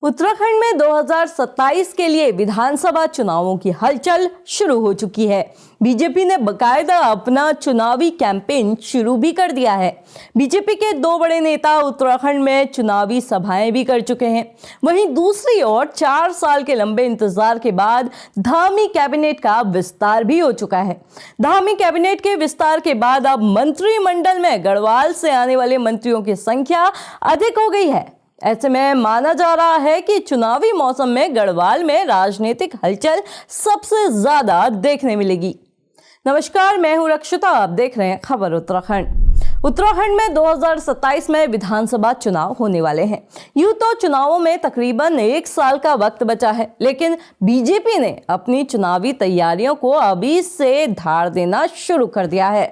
उत्तराखंड में 2027 के लिए विधानसभा चुनावों की हलचल शुरू हो चुकी है। बीजेपी ने बकायदा अपना चुनावी कैंपेन शुरू भी कर दिया है। बीजेपी के दो बड़े नेता उत्तराखंड में चुनावी सभाएं भी कर चुके हैं। वहीं दूसरी ओर 4 साल के लंबे इंतजार के बाद धामी कैबिनेट का विस्तार भी हो चुका है। धामी कैबिनेट के विस्तार के बाद अब मंत्रिमंडल में गढ़वाल से आने वाले मंत्रियों की संख्या अधिक हो गई है। ऐसे में माना जा रहा है कि चुनावी मौसम में गढ़वाल में राजनीतिक हलचल सबसे ज्यादा देखने मिलेगी। नमस्कार, मैं हूं रक्षिता, आप देख रहे हैं खबर उत्तराखंड। उत्तराखंड में 2027 में विधानसभा चुनाव होने वाले हैं। यूं तो चुनावों में तकरीबन 1 साल का वक्त बचा है, लेकिन बीजेपी ने अपनी चुनावी तैयारियों को अभी से धार देना शुरू कर दिया है।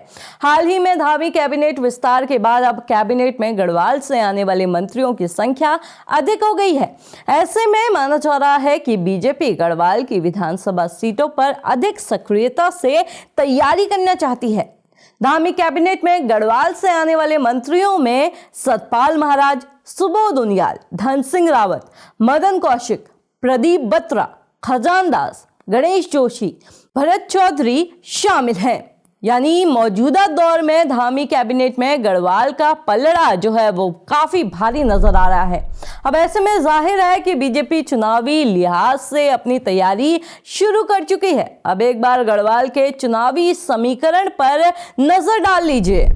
हाल ही में धामी कैबिनेट विस्तार के बाद अब कैबिनेट में गढ़वाल से आने वाले मंत्रियों की संख्या अधिक हो गई है। ऐसे में माना जा रहा है कि बीजेपी गढ़वाल की विधानसभा सीटों पर अधिक सक्रियता से तैयारी करना चाहती है। धामी कैबिनेट में गढ़वाल से आने वाले मंत्रियों में सतपाल महाराज, सुबोध उनियाल, धन सिंह रावत, मदन कौशिक, प्रदीप बत्रा, खजान दास, गणेश जोशी, भरत चौधरी शामिल हैं। यानी मौजूदा दौर में धामी कैबिनेट में गढ़वाल का पलड़ा जो है वो काफी भारी नजर आ रहा है। अब ऐसे में जाहिर है कि बीजेपी चुनावी लिहाज से अपनी तैयारी शुरू कर चुकी है। अब एक बार गढ़वाल के चुनावी समीकरण पर नजर डाल लीजिए।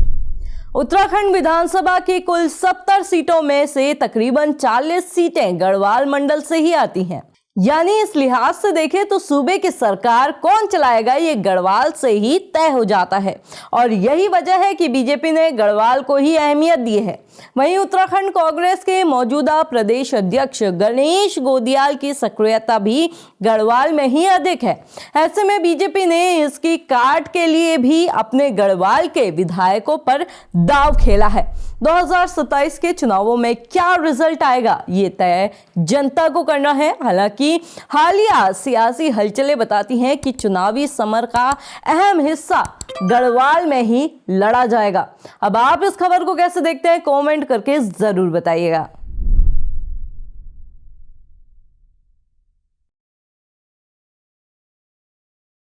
उत्तराखंड विधानसभा की कुल 70 सीटों में से तकरीबन 40 सीटें गढ़वाल मंडल से ही आती हैं। यानी इस लिहाज से देखें तो सूबे की सरकार कौन चलाएगा ये गढ़वाल से ही तय हो जाता है, और यही वजह है कि बीजेपी ने गढ़वाल को ही अहमियत दी है। वहीं उत्तराखंड कांग्रेस के मौजूदा प्रदेश अध्यक्ष गणेश गोदियाल की सक्रियता भी गढ़वाल में ही अधिक है। ऐसे में बीजेपी ने इसकी काट के लिए भी अपने गढ़वाल के विधायकों पर दांव खेला है। 2027 के चुनावों में क्या रिजल्ट आएगा ये तय जनता को करना है। हालांकि हालिया सियासी हलचलें बताती हैं कि चुनावी समर का अहम हिस्सा गढ़वाल में ही लड़ा जाएगा। अब आप इस खबर को कैसे देखते हैं, कमेंट करके जरूर बताइएगा।